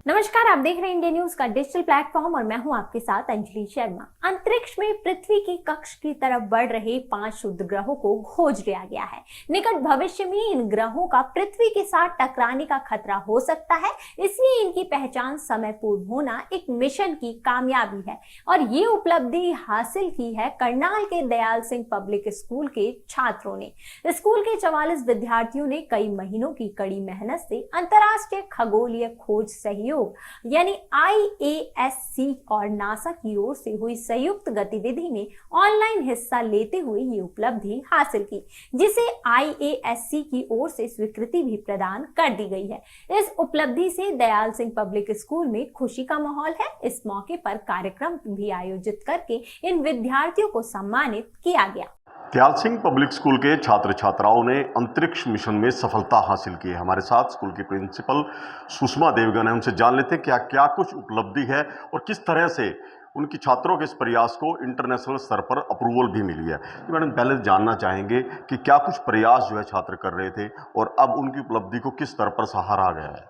नमस्कार, आप देख रहे हैं इंडिया न्यूज का डिजिटल प्लेटफॉर्म और मैं हूं आपके साथ अंजलि शर्मा। अंतरिक्ष में पृथ्वी के कक्ष की तरफ बढ़ रहे 5 शुद्ध ग्रहों को खोज लिया गया है। निकट भविष्य में इन ग्रहों का पृथ्वी के साथ टकराने का खतरा हो सकता है, इसलिए इनकी पहचान समय पूर्व होना एक मिशन की कामयाबी है। और ये उपलब्धि हासिल की है करनाल के दयाल सिंह पब्लिक स्कूल के छात्रों ने। स्कूल के 44 विद्यार्थियों ने कई महीनों की कड़ी मेहनत से अंतर्राष्ट्रीय खगोलीय खोज सहयोग यानी IASC और नासा की ओर से हुई संयुक्त गतिविधि में ऑनलाइन हिस्सा लेते हुए ये उपलब्धि हासिल की, जिसे IASC की ओर से स्वीकृति भी प्रदान कर दी गई है। इस उपलब्धि से दयाल सिंह पब्लिक स्कूल में खुशी का माहौल है। इस मौके पर कार्यक्रम भी आयोजित करके इन विद्यार्थियों को सम्मानित किया गया। दयाल सिंह पब्लिक स्कूल के छात्र छात्राओं ने अंतरिक्ष मिशन में सफलता हासिल की है। हमारे साथ स्कूल की प्रिंसिपल सुषमा देवगन है, उनसे जान लेते हैं क्या क्या कुछ उपलब्धि है और किस तरह से उनकी छात्रों के इस प्रयास को इंटरनेशनल स्तर पर अप्रूवल भी मिली है। तो मैडम, पहले जानना चाहेंगे कि क्या कुछ प्रयास जो है छात्र कर रहे थे और अब उनकी उपलब्धि को किस स्तर पर सराहा गया है।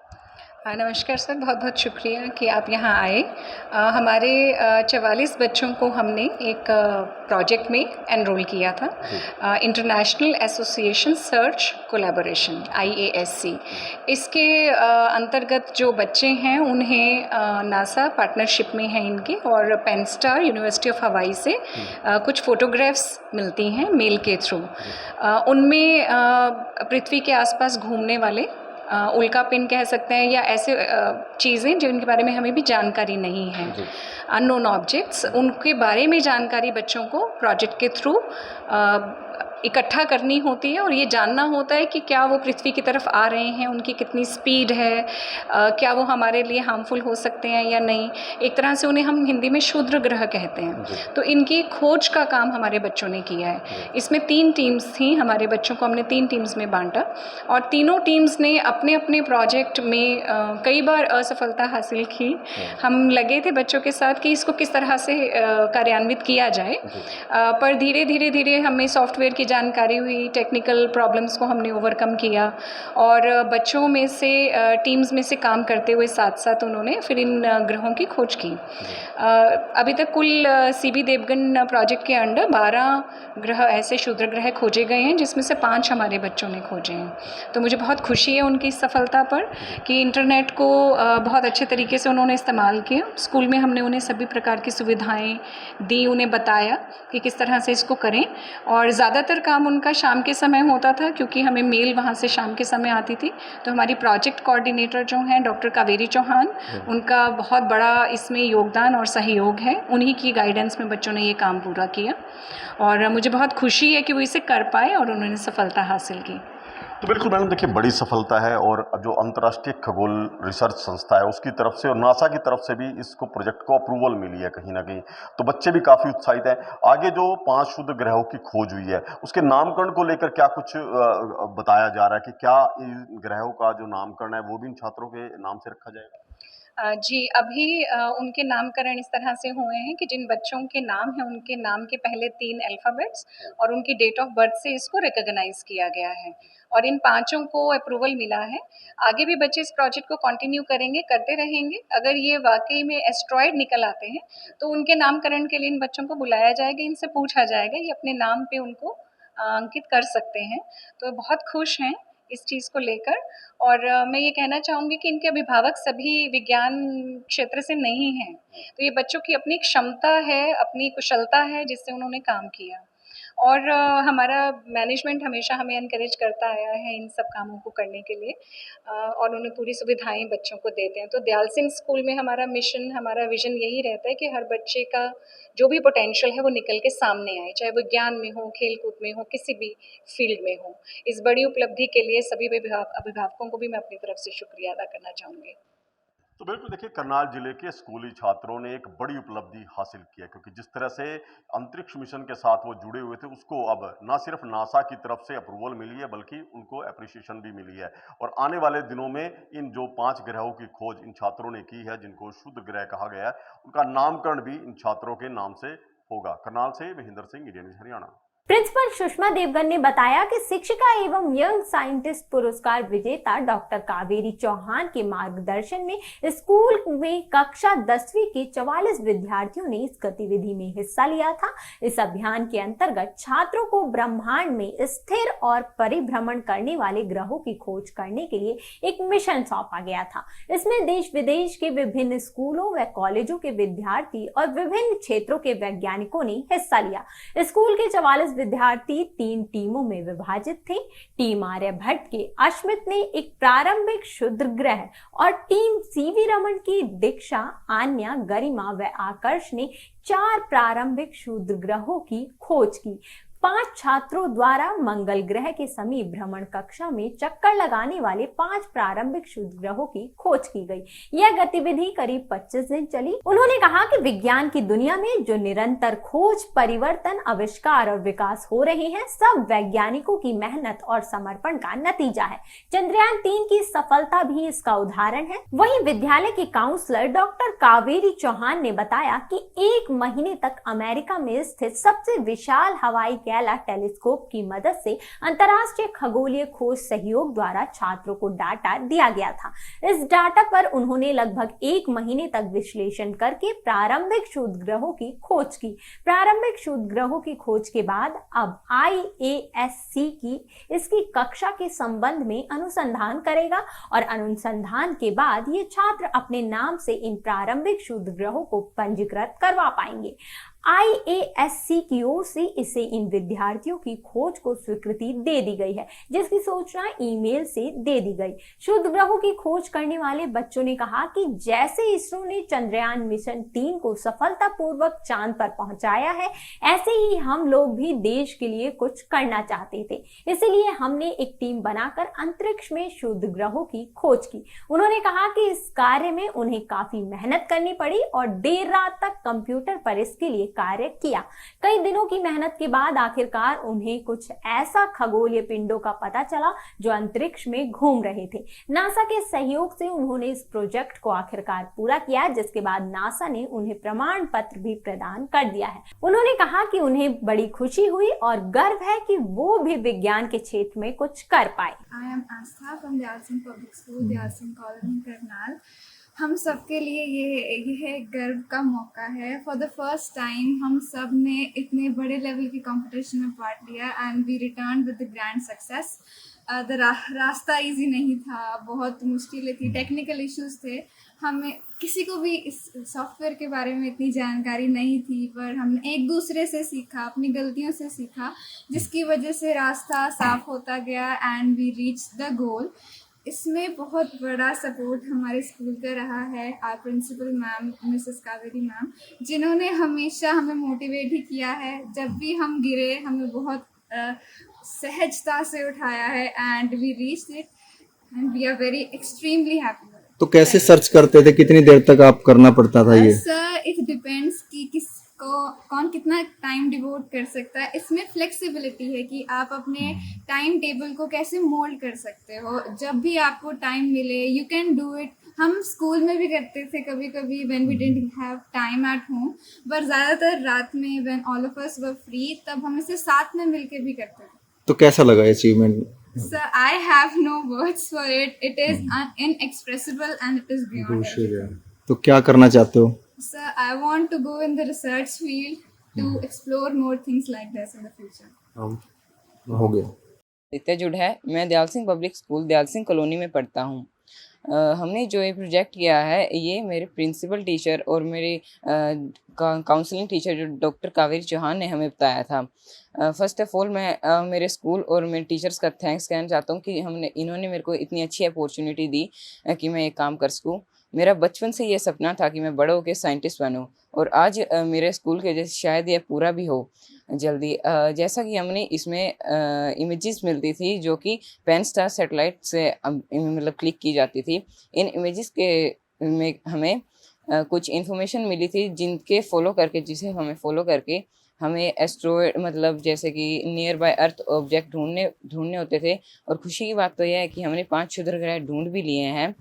नमस्कार सर, बहुत बहुत शुक्रिया कि आप यहाँ आए। हमारे 44 बच्चों को हमने एक प्रोजेक्ट में एनरोल किया था, international association search collaboration IASC। इसके अंतर्गत जो बच्चे हैं उन्हें नासा पार्टनरशिप में है इनके, और पेन स्टार यूनिवर्सिटी ऑफ हवाई से कुछ फ़ोटोग्राफ्स मिलती हैं मेल के थ्रू। उनमें पृथ्वी के आसपास घूमने वाले उल्का पिंड कह सकते हैं या ऐसे चीज़ें जिनके बारे में हमें भी जानकारी नहीं है, अननोन ऑब्जेक्ट्स, उनके बारे में जानकारी बच्चों को प्रोजेक्ट के थ्रू इकट्ठा करनी होती है और ये जानना होता है कि क्या वो पृथ्वी की तरफ आ रहे हैं, उनकी कितनी स्पीड है, क्या वो हमारे लिए हार्मफुल हो सकते हैं या नहीं। एक तरह से उन्हें हम हिंदी में क्षुद्र ग्रह कहते हैं। तो इनकी खोज का काम हमारे बच्चों ने किया है। इसमें 3 टीम्स थी, हमारे बच्चों को हमने 3 टीम्स में बांटा और तीनों टीम्स ने अपने अपने प्रोजेक्ट में कई बार असफलता हासिल की। हम लगे थे बच्चों के साथ कि इसको किस तरह से कार्यान्वित किया जाए, पर धीरे धीरे हमें सॉफ्टवेयर की जानकारी हुई, टेक्निकल प्रॉब्लम्स को हमने ओवरकम किया और बच्चों में से टीम्स में से काम करते हुए साथ साथ उन्होंने फिर इन ग्रहों की खोज की। अभी तक कुल CB देवगन प्रोजेक्ट के अंडर 12 ग्रह ऐसे क्षुद्र ग्रह खोजे गए हैं, जिसमें से 5 हमारे बच्चों ने खोजे हैं। तो मुझे बहुत खुशी है उनकी सफलता पर कि इंटरनेट को बहुत अच्छे तरीके से उन्होंने इस्तेमाल किया। स्कूल में हमने उन्हें सभी प्रकार की सुविधाएं दी, उन्हें बताया कि किस तरह से इसको करें, और ज़्यादातर काम उनका शाम के समय होता था क्योंकि हमें मेल वहाँ से शाम के समय आती थी। तो हमारी प्रोजेक्ट कोऑर्डिनेटर जो हैं डॉक्टर कावेरी चौहान, उनका बहुत बड़ा इसमें योगदान और सहयोग है। उन्हीं की गाइडेंस में बच्चों ने ये काम पूरा किया और मुझे बहुत खुशी है कि वो इसे कर पाए और उन्होंने सफलता हासिल की। तो बिल्कुल मैडम, देखिए बड़ी सफलता है और जो अंतर्राष्ट्रीय खगोल रिसर्च संस्था है उसकी तरफ से और नासा की तरफ से भी इसको प्रोजेक्ट को अप्रूवल मिली है कहीं ना कहीं। तो बच्चे भी काफ़ी उत्साहित हैं। आगे जो 5 शुद्ध ग्रहों की खोज हुई है उसके नामकरण को लेकर क्या कुछ बताया जा रहा है कि क्या इन ग्रहों का जो नामकरण है वो भी इन छात्रों के नाम से रखा जाएगा? जी, अभी उनके नामकरण इस तरह से हुए हैं कि जिन बच्चों के नाम हैं उनके नाम के पहले 3 अल्फ़ाबेट्स और उनकी डेट ऑफ बर्थ से इसको रिकॉग्नाइज़ किया गया है और इन 5 को अप्रूवल मिला है। आगे भी बच्चे इस प्रोजेक्ट को कंटिन्यू करेंगे, करते रहेंगे। अगर ये वाक़ई में एस्टेरॉयड निकल आते हैं तो उनके नामकरण के लिए इन बच्चों को बुलाया जाएगा, इनसे पूछा जाएगा, ये अपने नाम पे उनको अंकित कर सकते हैं। तो बहुत खुश हैं इस चीज़ को लेकर और मैं ये कहना चाहूँगी कि इनके अभिभावक सभी विज्ञान क्षेत्र से नहीं हैं। तो ये बच्चों की अपनी क्षमता है, अपनी कुशलता है जिससे उन्होंने काम किया और हमारा मैनेजमेंट हमेशा हमें एनकरेज करता आया है इन सब कामों को करने के लिए और उन्हें पूरी सुविधाएं बच्चों को देते हैं। तो दयाल सिंह स्कूल में हमारा मिशन, हमारा विजन यही रहता है कि हर बच्चे का जो भी पोटेंशियल है वो निकल के सामने आए, चाहे वो ज्ञान में हो, खेल कूद में हो, किसी भी फील्ड में हो। इस बड़ी उपलब्धि के लिए सभी अभिभावकों को भी मैं अपनी तरफ से शुक्रिया अदा करना चाहूँगी। तो बिल्कुल देखिए, करनाल जिले के स्कूली छात्रों ने एक बड़ी उपलब्धि हासिल की है क्योंकि जिस तरह से अंतरिक्ष मिशन के साथ वो जुड़े हुए थे उसको अब ना सिर्फ नासा की तरफ से अप्रूवल मिली है बल्कि उनको एप्रिसिएशन भी मिली है। और आने वाले दिनों में इन जो 5 ग्रहों की खोज इन छात्रों ने की है जिनको शुद्ध ग्रह कहा गया है, उनका नामकरण भी इन छात्रों के नाम से होगा। करनाल से Mahendra Singh, India News, Haryana. Principal Sushma Devgan ने बताया कि शिक्षिका एवं यंग साइंटिस्ट पुरस्कार विजेता डॉक्टर कावेरी चौहान के मार्गदर्शन में स्कूल में कक्षा 10वीं के 44 विद्यार्थियों ने इस गतिविधि में हिस्सा लिया था। इस अभियान के अंतर्गत छात्रों को ब्रह्मांड में स्थिर और परिभ्रमण करने वाले ग्रहों की खोज करने के लिए एक मिशन सौंपा गया था। इसमें देश विदेश के विभिन्न स्कूलों व कॉलेजों के विद्यार्थी और विभिन्न क्षेत्रों के वैज्ञानिकों ने हिस्सा लिया। स्कूल के 44 विद्यार्थी 3 टीमों में विभाजित थे। टीम आर्यभट्ट के अश्मित ने एक प्रारंभिक क्षुद्र ग्रह और टीम सीवी रमन की दीक्षा, आन्या, गरिमा व आकर्ष ने 4 प्रारंभिक क्षुद्र ग्रहों की खोज की। 5 छात्रों द्वारा मंगल ग्रह के समीप भ्रमण कक्षा में चक्कर लगाने वाले 5 प्रारंभिक क्षुद्र ग्रहों की खोज की गई। यह गतिविधि करीब 25 दिन चली। उन्होंने कहा कि विज्ञान की दुनिया में जो निरंतर खोज, परिवर्तन, आविष्कार और विकास हो रहे हैं, सब वैज्ञानिकों की मेहनत और समर्पण का नतीजा है। चंद्रयान 3 की सफलता भी इसका उदाहरण है। वहीं विद्यालय की काउंसलर डॉक्टर कावेरी चौहान ने बताया कि 1 महीने तक अमेरिका में स्थित सबसे विशाल हवाई गैला टेलीस्कोप की मदद से अंतर्राष्ट्रीय खगोलीय खोज सहयोग द्वारा छात्रों को डाटा दिया गया था। इस डाटा पर उन्होंने लगभग 1 महीने तक विश्लेषण करके प्रारंभिक क्षुद्र ग्रहों की खोज की। प्रारंभिक क्षुद्र ग्रहों की खोज के बाद अब IASC की इसकी कक्षा के संबंध में अनुसंधान करेगा और अनुसंधान के बाद ये छात्र अपने नाम से इन प्रारंभिक क्षुद्र ग्रहों को पंजीकृत करवा पाएंगे। IASC की ओर से इसे इन विद्यार्थियों की खोज को स्वीकृति दे दी गई है, जिसकी सूचना ईमेल से दे दी गई। क्षुद्र ग्रहों की खोज करने वाले बच्चों ने कहा कि जैसे इसरो ने चंद्रयान मिशन 3 को सफलतापूर्वक चांद पर पहुंचाया है, ऐसे ही हम लोग भी देश के लिए कुछ करना चाहते थे। इसलिए हमने एक टीम बनाकर अंतरिक्ष में क्षुद्र ग्रहों की खोज की। उन्होंने कहा कि इस कार्य में उन्हें काफी मेहनत करनी पड़ी और देर रात तक कंप्यूटर पर इसके लिए कार्य किया। कई दिनों की मेहनत के बाद आखिरकार उन्हें कुछ ऐसा खगोलीय पिंडों का पता चला जो अंतरिक्ष में घूम रहे थे। नासा के सहयोग से उन्होंने इस प्रोजेक्ट को आखिरकार पूरा किया, जिसके बाद नासा ने उन्हें प्रमाण पत्र भी प्रदान कर दिया है। उन्होंने कहा कि उन्हें बड़ी खुशी हुई और गर्व है कि वो भी विज्ञान के क्षेत्र में कुछ कर पाए। I am Astha from Dayal Singh public school, Dayal Singh colony, Karnal. हम सबके लिए ये गर्व का मौका है। फॉर द फर्स्ट टाइम हम सब ने इतने बड़े लेवल की कंपटीशन में पार्ट लिया and we return with the grand success. रास्ता इजी नहीं था, बहुत मुश्किलें थी, टेक्निकल इश्यूज थे। हमें किसी को भी इस सॉफ्टवेयर के बारे में इतनी जानकारी नहीं थी, पर हमने एक दूसरे से सीखा, अपनी गलतियों से सीखा, जिसकी वजह से रास्ता साफ होता गया and we reach the goal. इसमें बहुत बड़ा सपोर्ट हमारे स्कूल का रहा है। Our principal ma'am, Mrs Kaveri ma'am, जिन्होंने हमेशा हमें मोटिवेट ही किया है। जब भी हम गिरे, हमें बहुत सहजता से उठाया है and we reached it and we are very extremely happy. तो कैसे सर्च करते थे, कितनी देर तक आप करना पड़ता था ये? सर, इट डिपेंड्स कि किसको कौन कितना टाइम डिवोट कर सकता है। इसमें फ्लेक्सिबिलिटी है कि आप अपने टाइम टेबल को कैसे मोल्ड कर सकते हो। जब भी आपको टाइम मिले, यू कैन डू इट। हम स्कूल में भी करते थे कभी कभी when we didn't have time at home, पर ज़्यादातर रात में when all of us were free, तब हम इसे साथ में मिलके भी करते थे। तो कैसा लगा achievement? Sir, I have no words for it. It is inexpressible and it is beyond everything. तो क्या करना चाहते हो? Sir, I want to go in the research field to explore more things like this in the future. हो गया। आदित्य जुड़ है। मैं Dayal Singh public school Dayal Singh colony में पढ़ता हूँ। हमने जो ये प्रोजेक्ट किया है, ये मेरे प्रिंसिपल टीचर और मेरे काउंसलिंग टीचर जो डॉक्टर कावेरी चौहान ने हमें बताया था। फर्स्ट ऑफ ऑल मैं मेरे स्कूल और मेरे टीचर्स का थैंक्स कहना चाहता हूँ कि इन्होंने मेरे को इतनी अच्छी अपॉर्चुनिटी दी कि मैं ये काम कर सकूँ। मेरा बचपन से ये सपना था कि मैं बड़ा होकर साइंटिस्ट बनूँ और आज मेरे स्कूल के जैसे शायद ये पूरा भी हो जल्दी। जैसा कि हमने इसमें इमेजेस मिलती थी जो कि पेनस्टार सैटेलाइट से मतलब क्लिक की जाती थी। इन इमेजेस के में हमें कुछ इन्फॉर्मेशन मिली थी जिसे हमें फॉलो करके हमें एस्ट्रॉयड मतलब जैसे कि नियर बाय अर्थ ऑब्जेक्ट ढूंढने होते थे। और खुशी की बात तो यह है कि हमने 5 क्षुद्र ग्रह ढूंढ भी लिए हैं।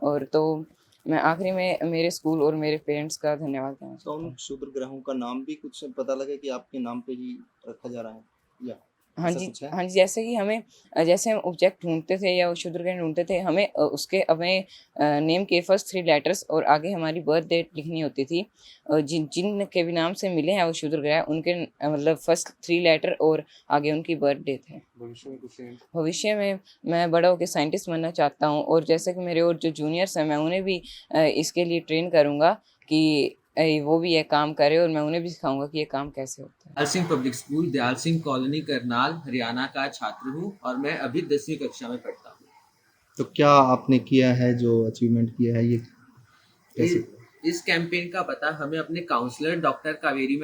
और तो मैं आखिरी में मेरे स्कूल और मेरे पेरेंट्स का धन्यवाद करना चाहता हूँ। उन क्षुद्र ग्रहों का नाम भी कुछ पता लगे कि आपके नाम पे ही रखा जा रहा है? या हाँ ऐसा जी, कुछ है? हाँ जी, जैसे कि हमें जैसे हम ऑब्जेक्ट ढूँढते थे या वो क्षुद्रग्रह ढूँढते थे, हमें उसके अपने नेम के फर्स्ट 3 लेटर्स और आगे हमारी बर्थ डेट लिखनी होती थी। जिन जिन के भी नाम से मिले हैं वो क्षुद्रग्रह, उनके मतलब फर्स्ट 3 लेटर और आगे उनकी बर्थ डेट है। भविष्य में कुछ एम? भविष्य में मैं बड़ा होके साइंटिस्ट बनना चाहता हूँ, और जैसे कि मेरे और जो जूनियर्स हैं, मैं उन्हें भी इसके लिए ट्रेन करूँगा कि वो भी ये काम करें, और मैं उन्हें भी सिखाऊँगा कि ये काम कैसे होता है। Dayal Singh public school, Dayal Singh colony, Karnal, Haryana का छात्र हूँ और मैं अभी 10वीं कक्षा में पढ़ता हूँ। तो क्या आपने किया है, जो अचीवमेंट किया है, ये कैसे? इस कैंपेन का पता हमें अपने काउंसलर डॉक्टर कावेरी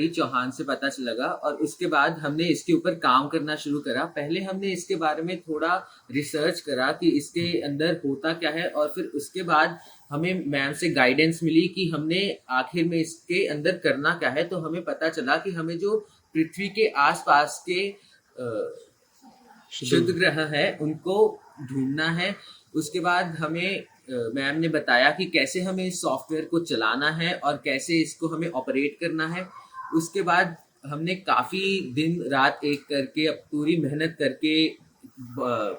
चौहान से पता लगा, और उसके बाद हमने इसके ऊपर काम करना शुरू करा। पहले हमने इसके बारे में थोड़ा रिसर्च करा कि इसके अंदर होता क्या है, और फिर उसके बाद हमें मैम से गाइडेंस मिली कि हमने आखिर में इसके अंदर करना क्या है। तो हमें पता चला कि हमें जो पृथ्वी के आसपास के शुद्ध ग्रह है उनको ढूंढना है। उसके बाद हमें मैम ने बताया कि कैसे हमें इस सॉफ्टवेयर को चलाना है और कैसे इसको हमें ऑपरेट करना है। उसके बाद हमने काफ़ी दिन रात एक करके अब पूरी मेहनत करके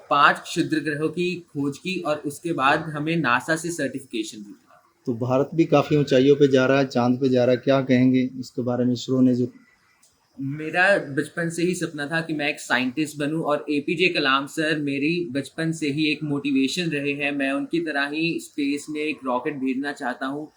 5 क्षुद्र ग्रहों की खोज की, और उसके बाद हमें नासा से सर्टिफिकेशन भी मिला। तो भारत भी काफ़ी ऊंचाइयों पे जा रहा है, चांद पे जा रहा है, क्या कहेंगे इसके बारे में? इसरो ने जो मेरा बचपन से ही सपना था कि मैं एक साइंटिस्ट बनूं, और एपीजे कलाम सर मेरी बचपन से ही एक मोटिवेशन रहे हैं। मैं उनकी तरह ही स्पेस में एक रॉकेट भेजना चाहता हूं।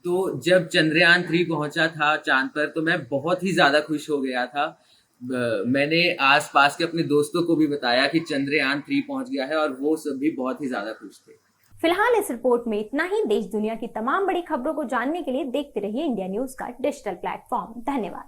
तो जब चंद्रयान 3 पहुंचा था चांद पर, तो मैं बहुत ही ज़्यादा खुश हो गया था। मैंने आसपास के अपने दोस्तों को भी बताया कि चंद्रयान 3 पहुंच गया है, और वो सब भी बहुत ही ज़्यादा खुश थे। फिलहाल इस रिपोर्ट में इतना ही। देश दुनिया की तमाम बड़ी खबरों को जानने के लिए देखते रहिए इंडिया न्यूज का डिजिटल प्लेटफॉर्म। धन्यवाद।